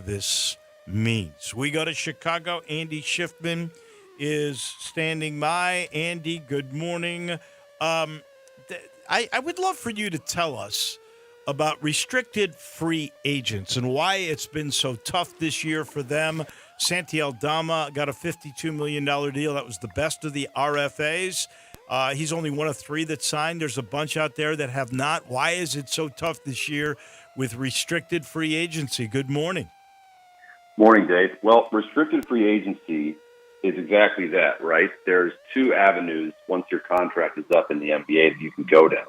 this means. We go to Chicago. Andy Schiffman is standing by. Andy, good morning. I would love for you to tell us about restricted free agents and why it's been so tough this year for them. Santi Aldama got a $52 million deal. That was the best of the RFAs. He's only one of three that signed. There's a bunch out there that have not. Why is it so tough this year with restricted free agency? Good morning. Morning, Dave. Well, restricted free agency is exactly that, right? There's two avenues once your contract is up in the NBA that you can go down.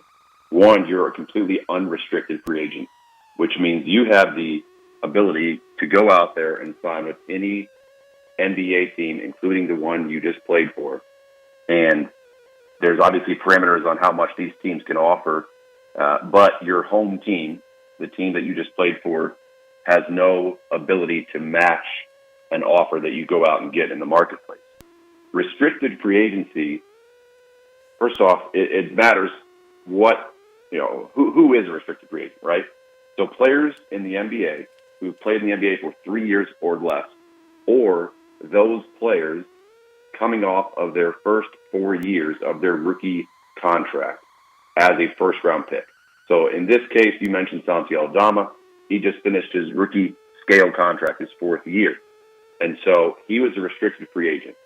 One, you're a completely unrestricted free agent, which means you have the ability to go out there and sign with any NBA team, including the one you just played for. And there's obviously parameters on how much these teams can offer, but your home team, the team that you just played for, has no ability to match an offer that you go out and get in the marketplace. Restricted free agency, first off, it matters what, who is a restricted free agent, right? So players in the NBA who've played in the NBA for 3 years or less, or those players coming off of their first 4 years of their rookie contract as a first-round pick. So in this case, you mentioned Santi Aldama. He just finished his rookie scale contract, his fourth year. And so he was a restricted free agent.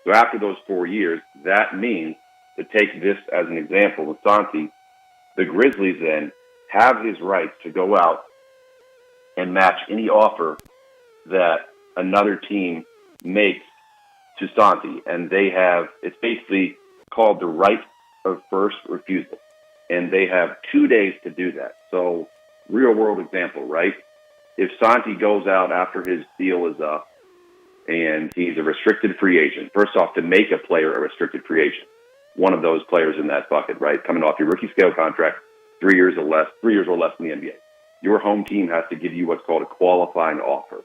So after those 4 years, that means, to take this as an example with Santi, the Grizzlies then have his rights to go out and match any offer that another team makes to Santi. And they have, it's basically called the right of first refusal. And they have 2 days to do that. So real world example, right? If Santi goes out after his deal is up and he's a restricted free agent, first off, to make a player a restricted free agent, one of those players in that bucket, right? Coming off your rookie scale contract, 3 years or less in the NBA. Your home team has to give you what's called a qualifying offer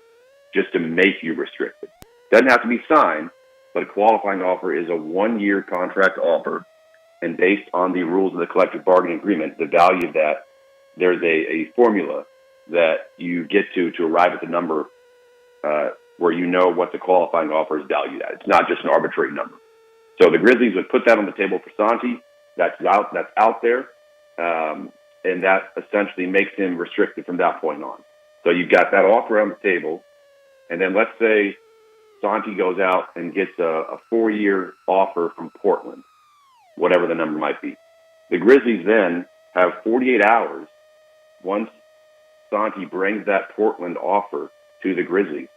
just to make you restricted. Doesn't have to be signed, but a qualifying offer is a 1 year contract offer. And based on the rules of the collective bargaining agreement, the value of that, there's a formula that you get to arrive at the number where you know what the qualifying offer is valued at. It's not just an arbitrary number. So the Grizzlies would put that on the table for Santi. That's out there. And that essentially makes him restricted from that point on. So you've got that offer on the table. And then let's say Santi goes out and gets a 4 year offer from Portland, whatever the number might be. The Grizzlies then have 48 hours once Santi brings that Portland offer to the Grizzlies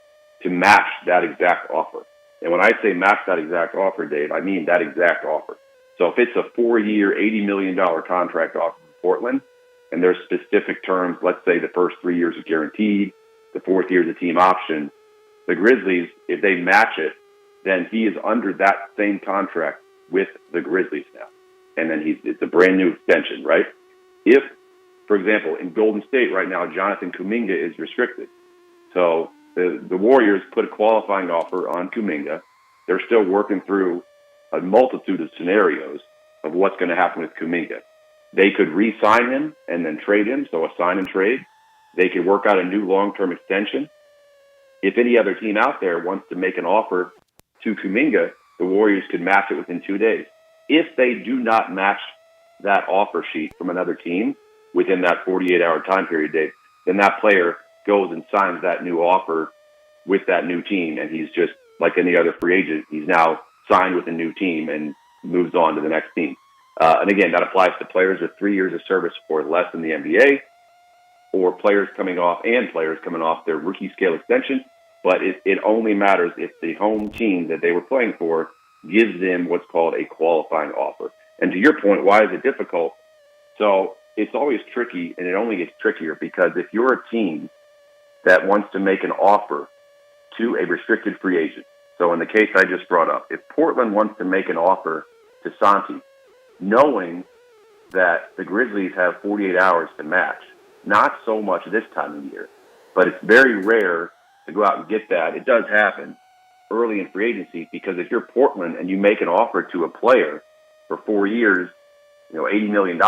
to match that exact offer. And when I say match that exact offer, Dave, I mean that exact offer. So if it's a 4 year, $80 million contract offer from Portland, and there's specific terms, let's say the first 3 years are guaranteed, the fourth year is a team option, the Grizzlies, if they match it, then he is under that same contract with the Grizzlies now. And then it's a brand new extension, right? If, for example, in Golden State right now, Jonathan Kuminga is restricted. So the Warriors put a qualifying offer on Kuminga. They're still working through a multitude of scenarios of what's going to happen with Kuminga. They could re-sign him and then trade him, so a sign and trade. They could work out a new long-term extension. If any other team out there wants to make an offer to Kuminga, the Warriors could match it within 2 days. If they do not match that offer sheet from another team within that 48-hour time period, Dave, then that player goes and signs that new offer with that new team, and he's just like any other free agent. He's now signed with a new team and moves on to the next team. And again, that applies to players with 3 years of service or less in the NBA, or players coming off their rookie scale extension. But it only matters if the home team that they were playing for gives them what's called a qualifying offer. And to your point, why is it difficult? So it's always tricky, and it only gets trickier because if you're a team that wants to make an offer to a restricted free agent, so in the case I just brought up, if Portland wants to make an offer to Santi, knowing that the Grizzlies have 48 hours to match, not so much this time of year, but it's very rare to go out and get that. It does happen early in free agency because if you're Portland and you make an offer to a player for 4 years, $80 million,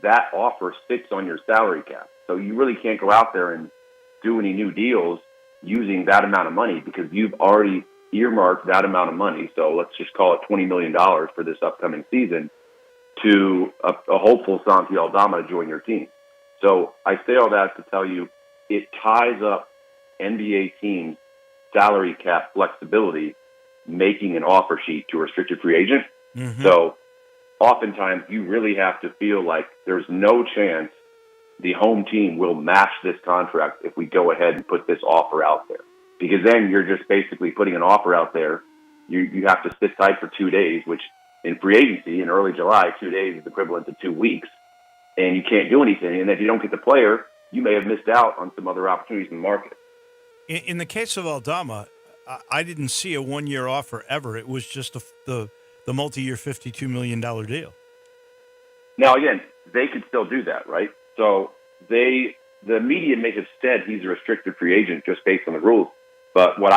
that offer sits on your salary cap. So you really can't go out there and do any new deals using that amount of money because you've already earmarked that amount of money. So let's just call it $20 million for this upcoming season to a hopeful Santi Aldama to join your team. So I say all that to tell you it ties up NBA teams' salary cap flexibility making an offer sheet to a restricted free agent. Mm-hmm. So oftentimes you really have to feel like there's no chance the home team will match this contract if we go ahead and put this offer out there. Because then you're just basically putting an offer out there. You have to sit tight for 2 days, which in free agency in early July, 2 days is equivalent to 2 weeks. And you can't do anything. And if you don't get the player, you may have missed out on some other opportunities in the market. In the case of Aldama, I didn't see a one-year offer ever. It was just the multi-year $52 million deal. Now, again, they could still do that, right? So the media may have said he's a restricted free agent just based on the rules. But what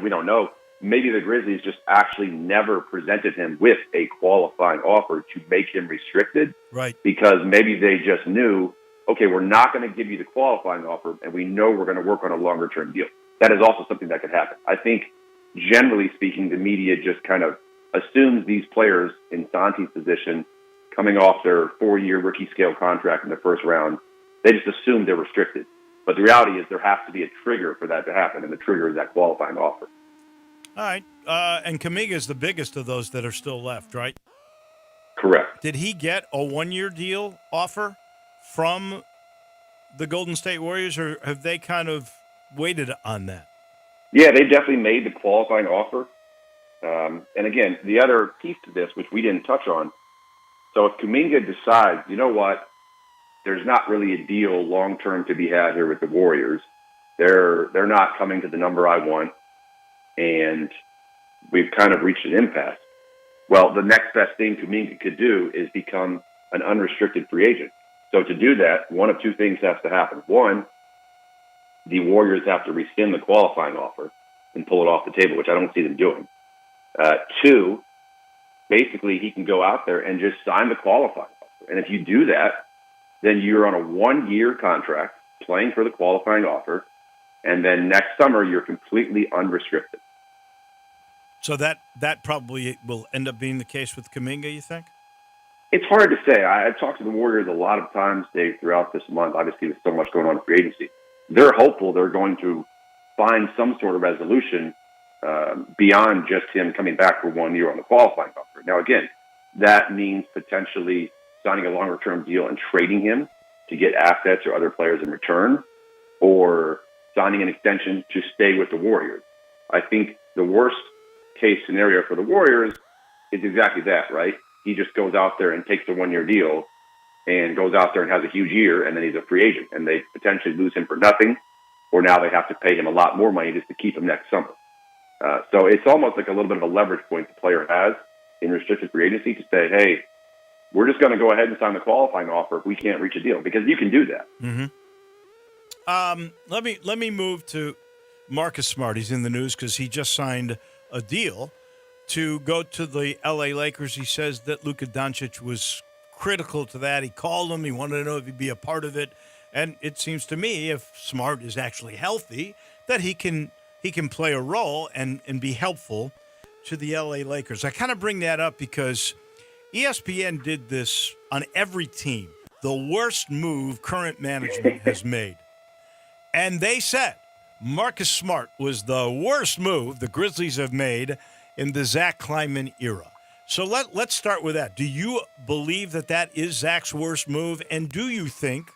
we don't know. Maybe the Grizzlies just actually never presented him with a qualifying offer to make him restricted. Right. Because maybe they just knew, okay, we're not going to give you the qualifying offer, and we know we're going to work on a longer-term deal. That is also something that could happen. I think, generally speaking, the media just kind of assumes these players in Santi's position, coming off their 4-year rookie scale contract in the first round, they just assume they're restricted. But the reality is there has to be a trigger for that to happen, and the trigger is that qualifying offer. All right. And Kuminga is the biggest of those that are still left, right? Correct. Did he get a one-year deal offer from the Golden State Warriors, or have they kind of waited on that? Yeah, they definitely made the qualifying offer. And again, the other piece to this, which we didn't touch on, so if Kuminga decides, you know what, there's not really a deal long-term to be had here with the Warriors. They're not coming to the number I want, and we've kind of reached an impasse. Well, the next best thing Kuminga could do is become an unrestricted free agent. So to do that, one of two things has to happen. One, the Warriors have to rescind the qualifying offer and pull it off the table, which I don't see them doing. Two, basically he can go out there and just sign the qualifying offer. And if you do that, then you're on a 1-year contract playing for the qualifying offer, and then next summer you're completely unrestricted. So that probably will end up being the case with Kuminga, you think? It's hard to say. I've talked to the Warriors a lot of times, Dave, throughout this month. Obviously, with so much going on in free agency. They're hopeful they're going to find some sort of resolution beyond just him coming back for 1 year on the qualifying offer. Now, again, that means potentially signing a longer-term deal and trading him to get assets or other players in return, or signing an extension to stay with the Warriors. I think the worst-case scenario for the Warriors is exactly that, right? He just goes out there and takes a 1-year deal and goes out there and has a huge year, and then he's a free agent, and they potentially lose him for nothing, or now they have to pay him a lot more money just to keep him next summer. So it's almost like a little bit of a leverage point the player has in restricted free agency to say, hey, we're just going to go ahead and sign the qualifying offer if we can't reach a deal, because you can do that. Mm-hmm. Let me move to Marcus Smart. He's in the news because he just signed a deal to go to the L.A. Lakers. He says that Luka Doncic was critical to that. He called him. He wanted to know if he'd be a part of it. And it seems to me, if Smart is actually healthy, that he can play a role and be helpful to the L.A. Lakers. I kind of bring that up because ESPN did this on every team, the worst move current management has made. And they said Marcus Smart was the worst move the Grizzlies have made in the Zach Kleiman era. So let's start with that. Do you believe that is Zach's worst move? And do you think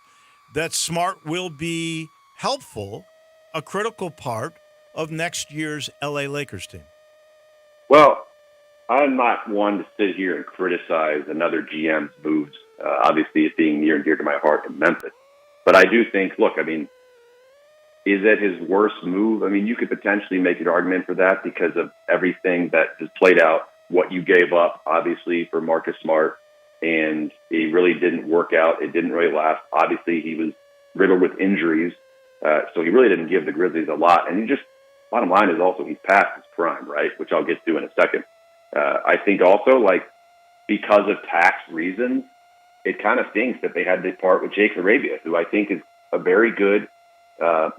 that Smart will be helpful, a critical part of next year's L.A. Lakers team? Well, I'm not one to sit here and criticize another GM's moves, obviously it being near and dear to my heart in Memphis. But I do think, look, I mean, is it his worst move? I mean, you could potentially make an argument for that because of everything that has played out, what you gave up, obviously, for Marcus Smart, and it really didn't work out. It didn't really last. Obviously, he was riddled with injuries, so he really didn't give the Grizzlies a lot. And bottom line is also he's past his prime, right, which I'll get to in a second. I think also, like, because of tax reasons, it kind of stinks that they had to part with Jake Arabia, who I think is a very good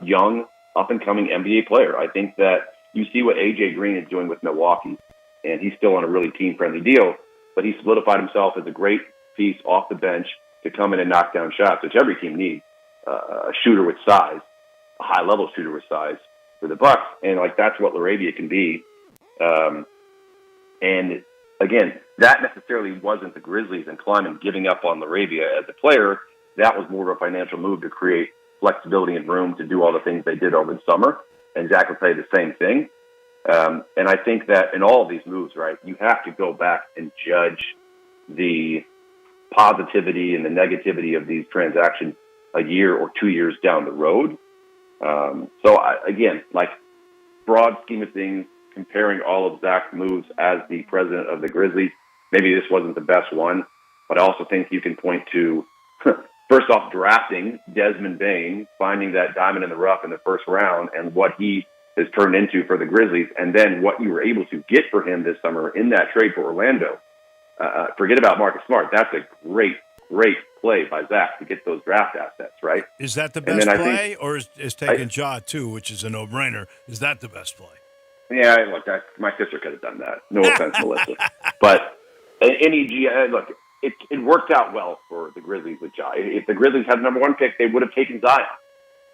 young up-and-coming NBA player. I think that you see what A.J. Green is doing with Milwaukee, and he's still on a really team-friendly deal, but he solidified himself as a great piece off the bench to come in and knock down shots, which every team needs. A shooter with size, a high-level shooter with size for the Bucks, and like that's what LaRavia can be. And again, that necessarily wasn't the Grizzlies and Kleiman giving up on LaRavia as a player. That was more of a financial move to create flexibility and room to do all the things they did over the summer. And Zach will say the same thing. And I think that in all of these moves, right, you have to go back and judge the positivity and the negativity of these transactions a year or 2 years down the road. Again, like broad scheme of things, comparing all of Zach's moves as the president of the Grizzlies, maybe this wasn't the best one, but I also think you can point to, first off, drafting Desmond Bane, finding that diamond in the rough in the first round and what he has turned into for the Grizzlies, and then what you were able to get for him this summer in that trade for Orlando. Forget about Marcus Smart. That's a great play by Zach to get those draft assets, right? Is that the best play, or is taking Ja too, which is a no-brainer? Is that the best play? Yeah, look, my sister could have done that. No offense, Melissa. But it worked out well for the Grizzlies with Ja. If the Grizzlies had the number one pick, they would have taken Zion.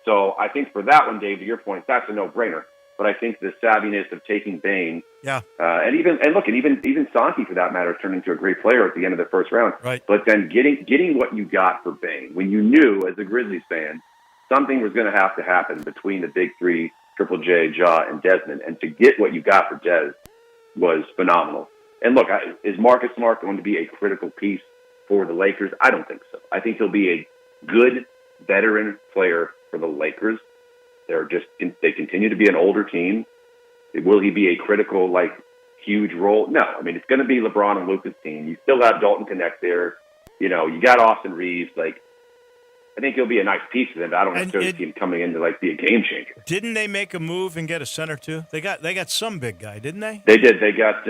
So I think for that one, Dave, to your point, that's a no-brainer. But I think the savviness of taking Bane, and even Santi for that matter, turned into a great player at the end of the first round. Right. But then getting what you got for Bane, when you knew as a Grizzlies fan something was going to have to happen between the big three, Triple J, Ja, and Desmond, and to get what you got for Des was phenomenal. And look, is Marcus Smart going to be a critical piece for the Lakers? I don't think so. I think he'll be a good veteran player for the Lakers. They continue to be an older team. Will he be a critical, huge role? No. I mean, it's going to be LeBron and Luka's team. You still have Dalton Connect there. You got Austin Reeves. I think he'll be a nice piece of them. But I don't necessarily see him coming in to be a game changer. Didn't they make a move and get a center too? They got some big guy, didn't they? They did. They got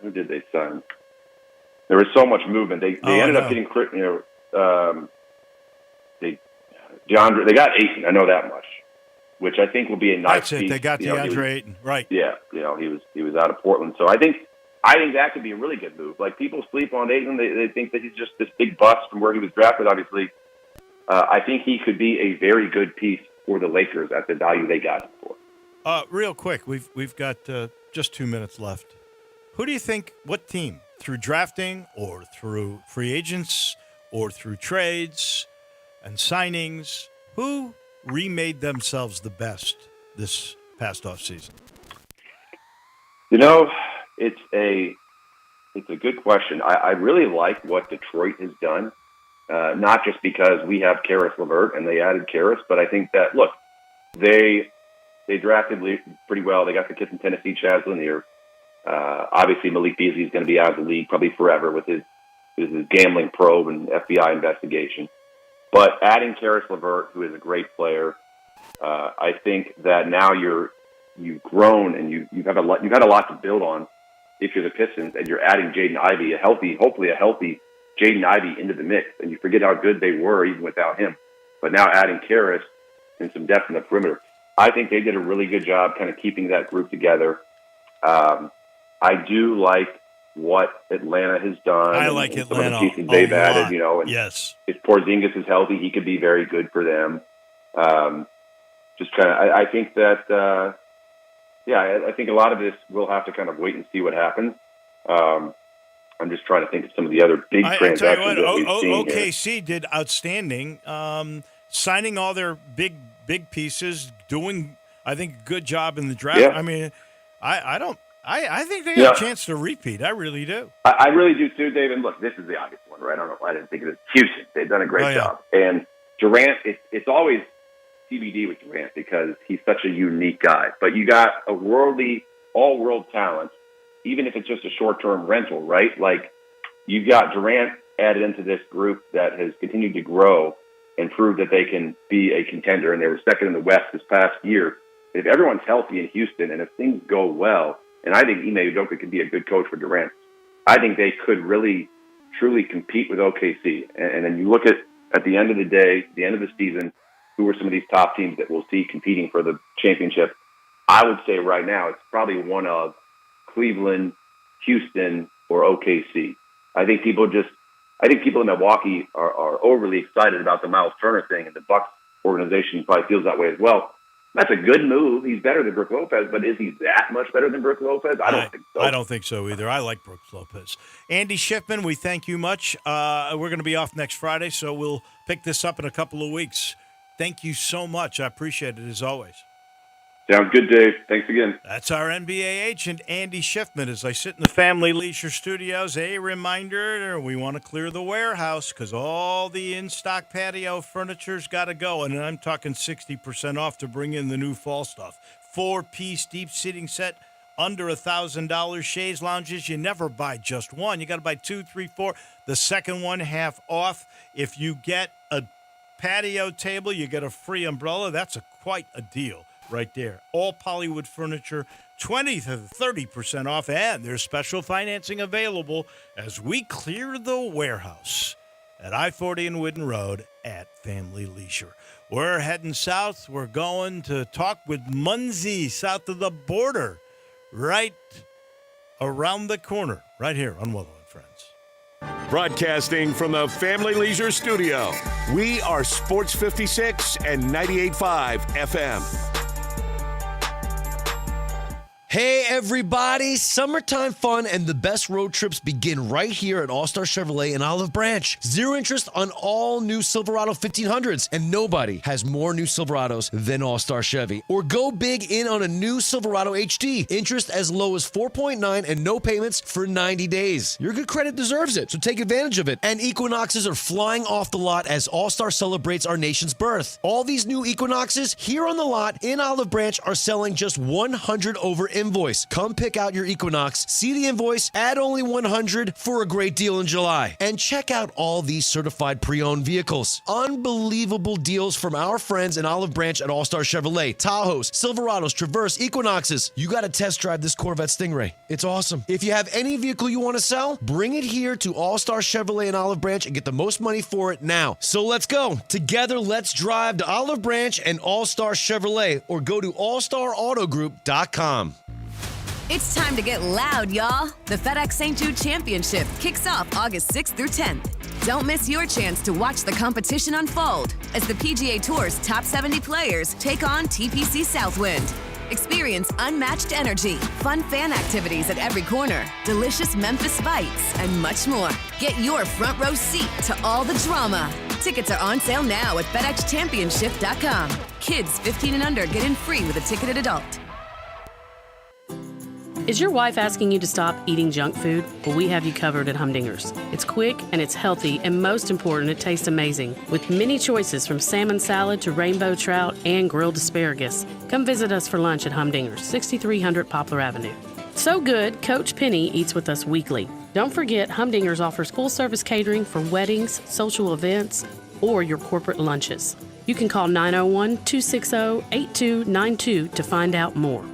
who did they sign? There was so much movement. They ended up getting DeAndre. They got Ayton. I know that much, which I think will be a nice piece. They got DeAndre Ayton, right? Yeah, he was out of Portland, so I think that could be a really good move. People sleep on Ayton; they think that he's just this big bust from where he was drafted. Obviously, I think he could be a very good piece for the Lakers at the value they got him for. Real quick, we've got just 2 minutes left. Who do you think? What team? Through drafting, or through free agents, or through trades and signings, who remade themselves the best this past offseason? It's a good question. I really like what Detroit has done, not just because we have Karis LeVert and they added Karis, but I think that, look, they drafted pretty well. They got the kid from Tennessee, Chaz Lanier. Obviously, Malik Beasley is going to be out of the league probably forever with his gambling probe and FBI investigation. But adding Karis LeVert, who is a great player, I think that now you've grown and you've had a lot to build on if you're the Pistons, and you're adding Jaden Ivey, hopefully a healthy Jaden Ivey into the mix, and you forget how good they were even without him. But now adding Karis and some depth in the perimeter, I think they did a really good job kind of keeping that group together. I do like what Atlanta has done. I like Atlanta some of the pieces they've added, and yes. If Porzingis is healthy, he could be very good for them. I think that, I think a lot of this we'll have to kind of wait and see what happens. I'm just trying to think of some of the other big transactions that we've seen OKC here. did outstanding, signing all their big pieces, doing, I think, a good job in the draft. Yeah. I mean, I think they got a chance to repeat. I really do. I really do too, Dave. And look, this is the obvious one, right? I don't know why I didn't think of it. Houston, they've done a great job. And Durant, it's always TBD with Durant because he's such a unique guy. But you got a all-world talent, even if it's just a short-term rental, right? You've got Durant added into this group that has continued to grow and prove that they can be a contender. And they were second in the West this past year. If everyone's healthy in Houston and if things go well, and I think Ime Udoka could be a good coach for Durant, I think they could really, truly compete with OKC. And then you look at the end of the day, the end of the season, who are some of these top teams that we'll see competing for the championship, I would say right now it's probably one of Cleveland, Houston, or OKC. I think people in Milwaukee are overly excited about the Miles Turner thing, and the Bucks organization probably feels that way as well. That's a good move. He's better than Brook Lopez, but is he that much better than Brook Lopez? I don't think so. I don't think so either. I like Brooks Lopez. Andy Schiffman, we thank you much. We're going to be off next Friday, so we'll pick this up in a couple of weeks. Thank you so much. I appreciate it as always. Sounds good, Dave. Thanks again. That's our NBA agent, Andy Schiffman. As I sit in the Family Leisure Studios, a reminder, we want to clear the warehouse because all the in-stock patio furniture's got to go. And I'm talking 60% off to bring in the new fall stuff. 4-piece deep seating set, under $1,000. Chaise lounges, you never buy just one. You got to buy 2, 3, 4. The second one half off. If you get a patio table, you get a free umbrella. That's quite a deal. Right there. All Pollywood furniture, 20 to 30% off, and there's special financing available as we clear the warehouse at I-40 and Whidden Road at Family Leisure. We're heading south. We're going to talk with Munzie south of the border, right around the corner, right here on Wolo and Friends. Broadcasting from the Family Leisure Studio, we are Sports 56 and 98.5 FM. Hey everybody, summertime fun and the best road trips begin right here at All-Star Chevrolet in Olive Branch. Zero interest on all new Silverado 1500s, and nobody has more new Silverados than All-Star Chevy. Or go big in on a new Silverado HD. Interest as low as 4.9 and no payments for 90 days. Your good credit deserves it, so take advantage of it. And Equinoxes are flying off the lot as All-Star celebrates our nation's birth. All these new Equinoxes here on the lot in Olive Branch are selling just 100 over invoice. Come pick out your Equinox, see the invoice, add only 100 for a great deal in July. And check out all these certified pre-owned vehicles. Unbelievable deals from our friends in Olive Branch at All-Star Chevrolet. Tahoes, Silverados, Traverse, Equinoxes. You got to test drive this Corvette Stingray. It's awesome. If you have any vehicle you want to sell, bring it here to All-Star Chevrolet in Olive Branch and get the most money for it now. So let's go. Together, let's drive to Olive Branch and All-Star Chevrolet, or go to allstarautogroup.com. It's time to get loud, y'all. The FedEx St. Jude Championship kicks off August 6th through 10th. Don't miss your chance to watch the competition unfold as the PGA Tour's top 70 players take on TPC Southwind. Experience unmatched energy, fun fan activities at every corner, delicious Memphis bites, and much more. Get your front row seat to all the drama. Tickets are on sale now at FedExChampionship.com. Kids 15 and under get in free with a ticketed adult. Is your wife asking you to stop eating junk food? Well, we have you covered at Humdinger's. It's quick and it's healthy, and most important, it tastes amazing. With many choices from salmon salad to rainbow trout and grilled asparagus. Come visit us for lunch at Humdinger's, 6300 Poplar Avenue. So good, Coach Penny eats with us weekly. Don't forget, Humdinger's offers full-service catering for weddings, social events, or your corporate lunches. You can call 901-260-8292 to find out more.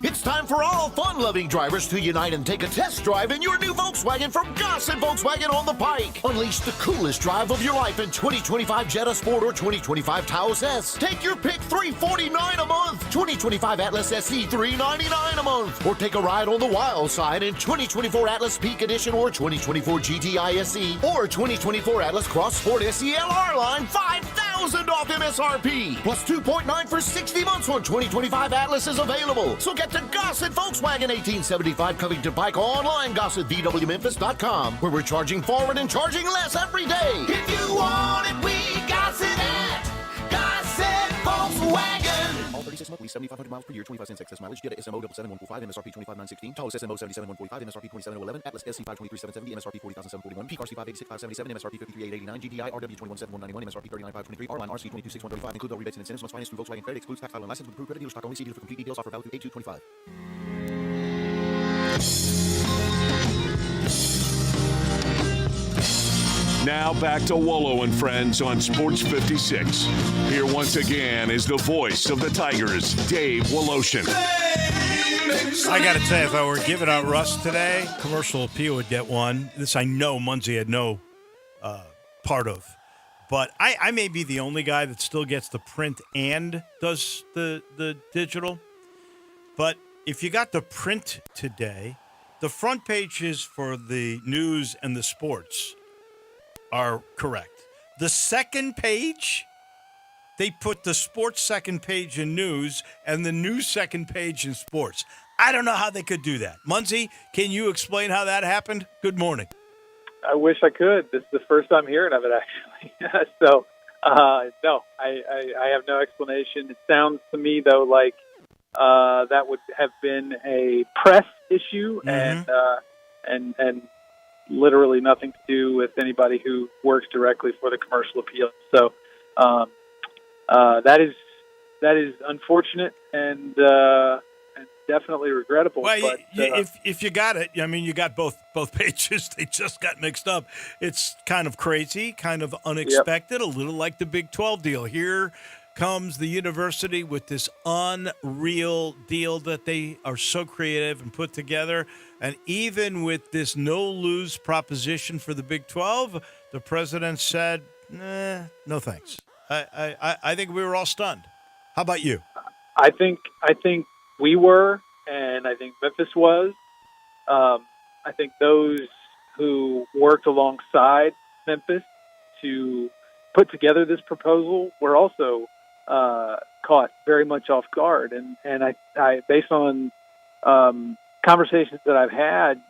It's time for all fun-loving drivers to unite and take a test drive in your new Volkswagen from Gossett Volkswagen on the Pike. Unleash the coolest drive of your life in 2025 Jetta Sport or 2025 Taos S. Take your pick, $349 a month. 2025 Atlas SE, $399 a month. Or take a ride on the wild side in 2024 Atlas Peak Edition or 2024 GTI SE or 2024 Atlas Cross Sport SELR line, $5,000 off MSRP. Plus 2.9 for 60 months on 2025 Atlas is available. So get to Gossett Volkswagen, 1875 Covington Pike, online, GossettVWMemphis.com, where we're charging forward and charging less every day. If you want it, we got it at Gossett Volkswagen. All 36 monthly, 7,500 miles per year, 25 cents excess mileage. Jetta SMO 77145, MSRP 25916. Taos SMO 77145, MSRP 27011. Atlas SC 523770, MSRP 40741. PCRC 586,577, MSRP 53889. GTI RW 21791, MSRP 39523. R-Line RC 226135. Include all rebates and incentives. Must finance through Volkswagen Credit. Excludes tax file and license with approved credit dealer stock only. See dealer for complete details. Offer valid through 8225. Now back to Wolo and Friends on Sports 56. Here once again is the voice of the Tigers, Dave Woloshin. I got to tell you, if I were giving out Russ today, Commercial Appeal would get one. This I know Munzie had no part of. But I may be the only guy that still gets the print and does the digital. But if you got the print today, the front pages for the news and the sports are correct. The second page, they put the sports second page in news and the news second page in sports. I don't know how they could do that. Muncie, can you explain how that happened? Good morning. I wish I could. This is the first I'm hearing of it, actually. So, no, I have no explanation. It sounds to me, though, like that would have been a press issue and literally nothing to do with anybody who works directly for the commercial appeal. So that is unfortunate and definitely regrettable. Well, but, if you got it, I mean, you got both pages. They just got mixed up. It's kind of crazy, kind of unexpected, a little like the Big 12 deal. Here comes the university with this unreal deal that they are so creative and put together. And even with this no-lose proposition for the Big 12, the president said, no thanks. I think we were all stunned. How about you? I think we were, and I think Memphis was. I think those who worked alongside Memphis to put together this proposal were also caught very much off guard. And I based on conversations that I've had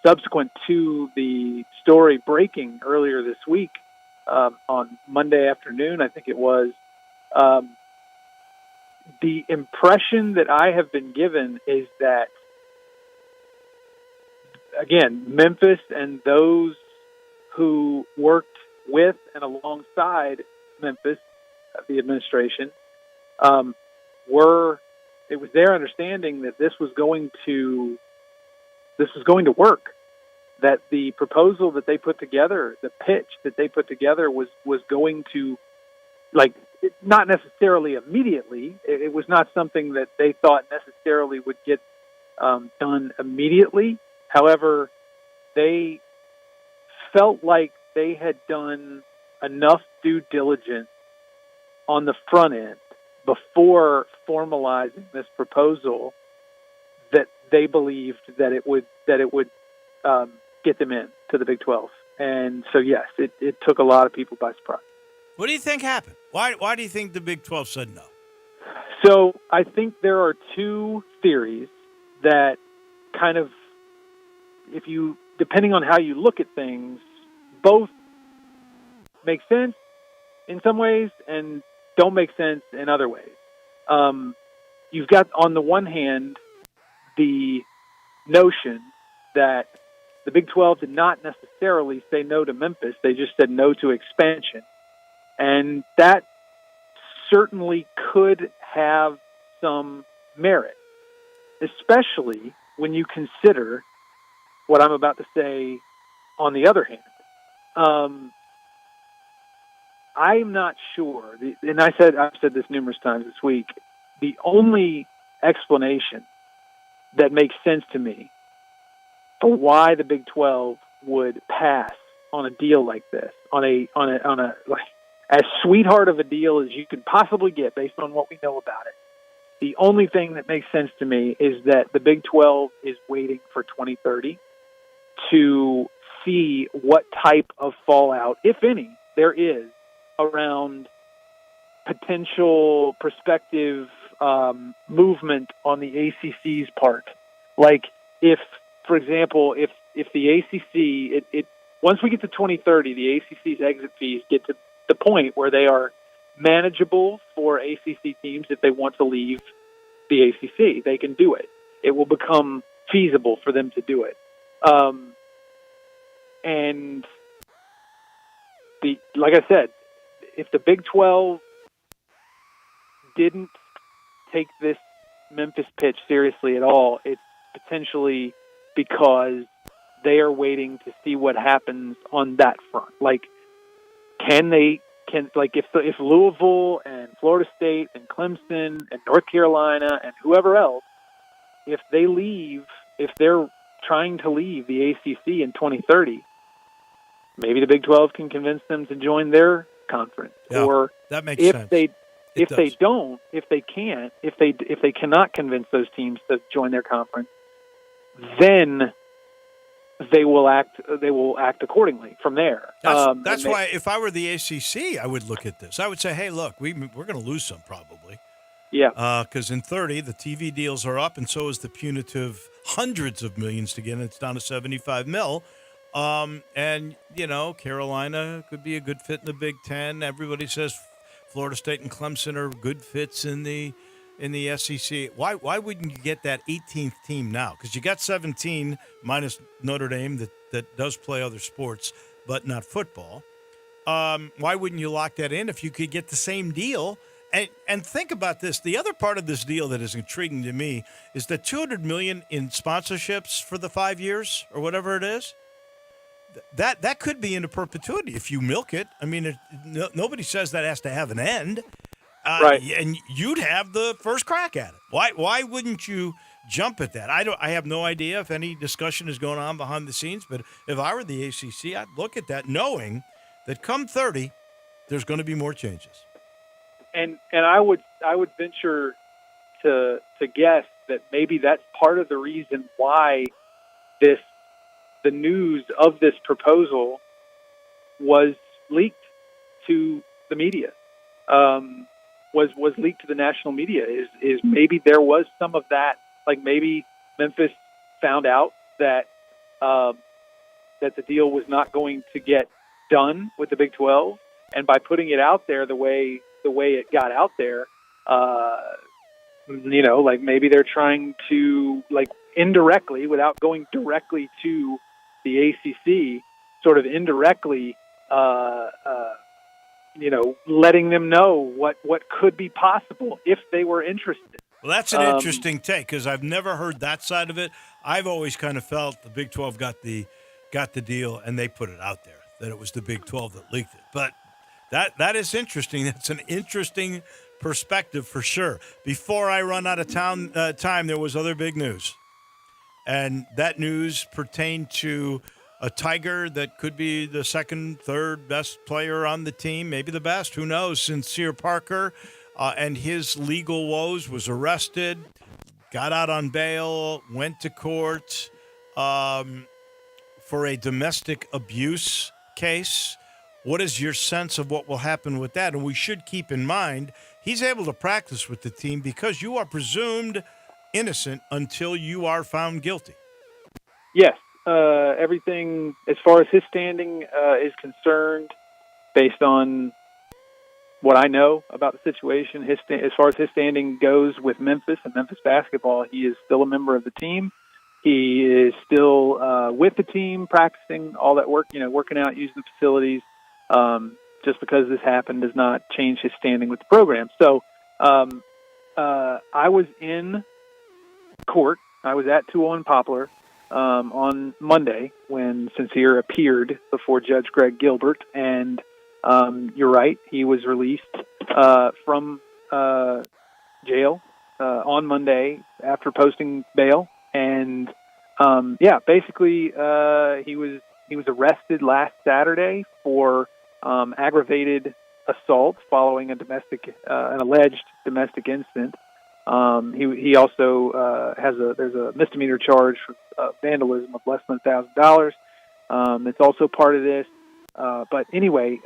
subsequent to the story breaking earlier this week, on Monday afternoon, I think it was, the impression that I have been given is that, again, Memphis and those who worked with and alongside Memphis, the administration, it was their understanding that this was going to work, that the proposal that they put together, the pitch that they put together was going to, like, not necessarily immediately. It was not something that they thought necessarily would get done immediately. However, they felt like they had done enough due diligence on the front end before formalizing this proposal that they believed that it would get them in to the Big 12. And so, yes, it took a lot of people by surprise. What do you think happened? Why do you think the Big 12 said no? So I think there are two theories that kind of, depending on how you look at things, both make sense in some ways and don't make sense in other ways. You've got, on the one hand, the notion that the Big 12 did not necessarily say no to Memphis. They just said no to expansion. And that certainly could have some merit, especially when you consider what I'm about to say on the other hand. I'm not sure, and I've said this numerous times this week, the only explanation that makes sense to me for why the Big 12 would pass on a deal like this, on a like, as sweetheart of a deal as you could possibly get based on what we know about it. The only thing that makes sense to me is that the Big 12 is waiting for 2030 to see what type of fallout, if any, there is around potential prospective movement on the ACC's part. Like, if, for example, if the ACC, once we get to 2030, the ACC's exit fees get to the point where they are manageable for ACC teams if they want to leave the ACC. They can do it. It will become feasible for them to do it. And like I said, if the Big 12 didn't take this Memphis pitch seriously at all, it's potentially because they are waiting to see what happens on that front. Like, if Louisville and Florida State and Clemson and North Carolina and whoever else, if they're trying to leave the ACC in 2030, maybe the Big 12 can convince them to join their conference. Yeah, or that makes if sense. if they cannot convince those teams to join their conference, then they will act accordingly from there. That's why if I were the ACC, I would look at this. I would say, hey, look, we're going to lose some probably. Yeah. Because in 30, the TV deals are up, and so is the punitive hundreds of millions to get. It's down to 75 mil. And, Carolina could be a good fit in the Big Ten. Everybody says Florida State and Clemson are good fits in the SEC. Why wouldn't you get that 18th team now? Because you got 17 minus Notre Dame that does play other sports, but not football. Why wouldn't you lock that in if you could get the same deal? And think about this. The other part of this deal that is intriguing to me is the $200 million in sponsorships for the 5 years or whatever it is. That could be into perpetuity if you milk it. I mean, nobody says that has to have an end. Right. And you'd have the first crack at it. Why wouldn't you jump at that? I have no idea if any discussion is going on behind the scenes, but if I were the ACC, I'd look at that knowing that come 30, there's going to be more changes. And I would venture to guess that maybe that's part of the reason why the news of this proposal was leaked to the media, was leaked to the national media. Is maybe there was some of that, like maybe Memphis found out that that the deal was not going to get done with the Big 12, and by putting it out there the way it got out there, like maybe they're trying to, like, indirectly, without going directly to the ACC, sort of indirectly, letting them know what could be possible if they were interested. Well, that's an interesting take because I've never heard that side of it. I've always kind of felt the Big 12 got the deal and they put it out there that it was the Big 12 that leaked it. But that is interesting. That's an interesting perspective for sure. Before I run out of time, there was other big news. And that news pertained to a Tiger that could be the second, third best player on the team, maybe the best, who knows. Sincere Parker and his legal woes was arrested, got out on bail, went to court for a domestic abuse case. What is your sense of what will happen with that? And we should keep in mind, he's able to practice with the team because you are presumed innocent until you are found guilty. Yes. Everything, as far as his standing is concerned, based on what I know about the situation, as far as his standing goes with Memphis and Memphis basketball, he is still a member of the team. He is still with the team, practicing all that work, working out, using the facilities. Just because this happened does not change his standing with the program. So I was in court. I was at 201 Poplar on Monday when Sincere appeared before Judge Greg Gilbert, and you're right, he was released from jail on Monday after posting bail, and basically he was arrested last Saturday for aggravated assault following an alleged domestic incident. He also there's a misdemeanor charge for vandalism of less than $1,000. It's also part of this. But anyway,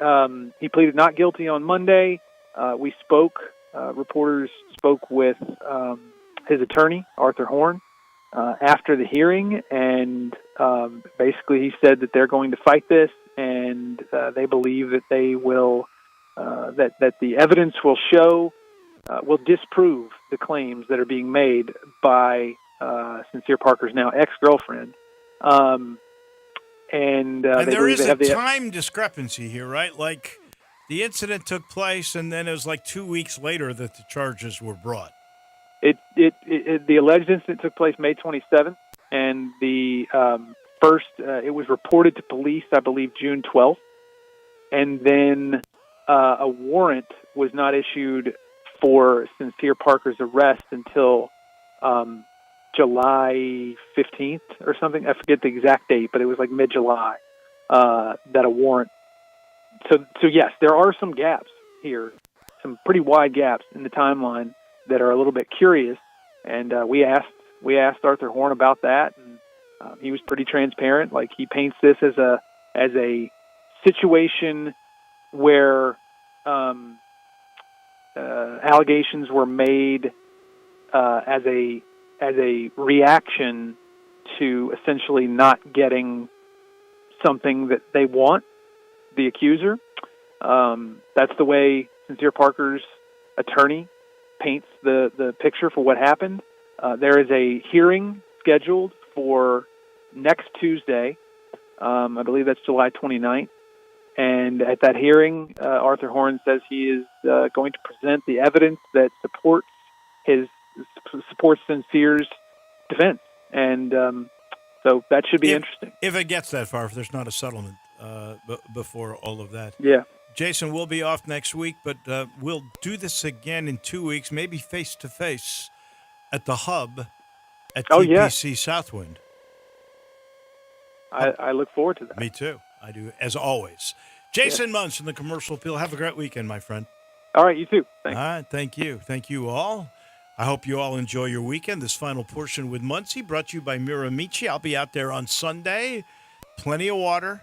he pleaded not guilty on Monday. We spoke. Reporters spoke with his attorney, Arthur Horn, after the hearing, and basically he said that they're going to fight this, and they believe that they will, that the evidence will show, will disprove the claims that are being made by Sincere Parker's now ex-girlfriend. And there is a time discrepancy here, right? Like, the incident took place, and then it was like 2 weeks later that the charges were brought. The alleged incident took place May 27th, and the first it was reported to police, I believe, June 12th, and then a warrant was not issued for Sincere Parker's arrest until July 15th or something. I forget the exact date, but it was like mid-July. that'll warrant. So yes, there are some gaps here, some pretty wide gaps in the timeline that are a little bit curious. And we asked Arthur Horn about that, and he was pretty transparent. Like, he paints this as a situation where allegations were made as a reaction to essentially not getting something that they want, the accuser. That's the way Sincere Parker's attorney paints the picture for what happened. There is a hearing scheduled for next Tuesday. I believe that's July 29th. And at that hearing, Arthur Horn says he is going to present the evidence that supports Sincere's defense. And so that should be interesting. If it gets that far, if there's not a settlement before all of that. Yeah. Jason, we'll be off next week, but we'll do this again in 2 weeks, maybe face-to-face at the hub at TPC Southwind. I look forward to that. Me too. I do, as always. Jason Munson, the Commercial Appeal. Have a great weekend, my friend. All right, you too. Thanks. All right, thank you. Thank you all. I hope you all enjoy your weekend. This final portion with Muncie brought to you by Miramichi. I'll be out there on Sunday. Plenty of water.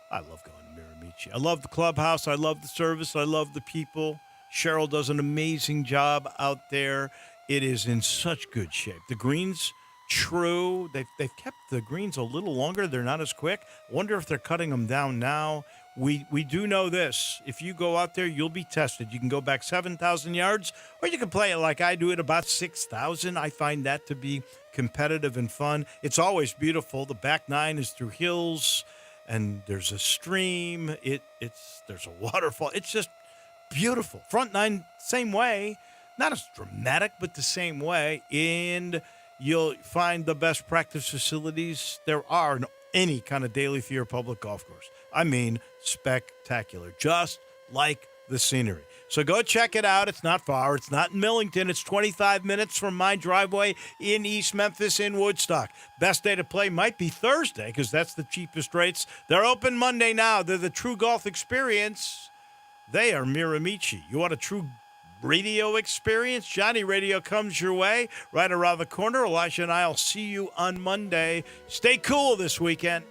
I love going to Miramichi. I love the clubhouse. I love the service. I love the people. Cheryl does an amazing job out there. It is in such good shape. The greens, true. They've kept the greens a little longer. They're not as quick. I wonder if they're cutting them down now. We do know this. If you go out there, you'll be tested. You can go back 7,000 yards, or you can play it like I do at about 6,000. I find that to be competitive and fun. It's always beautiful. The back nine is through hills, and there's a stream. There's a waterfall. It's just beautiful. Front nine, same way. Not as dramatic, but the same way. And you'll find the best practice facilities there are in any kind of Daily Theater public golf course. I mean, spectacular, just like the scenery. So go check it out. It's not far. It's not in Millington. It's 25 minutes from my driveway in East Memphis in Woodstock. Best day to play might be Thursday because that's the cheapest rates. They're open Monday now. They're the True Golf Experience. They are Miramichi. You want a true radio experience? Johnny Radio comes your way right around the corner. Elijah and I will see you on Monday. Stay cool this weekend.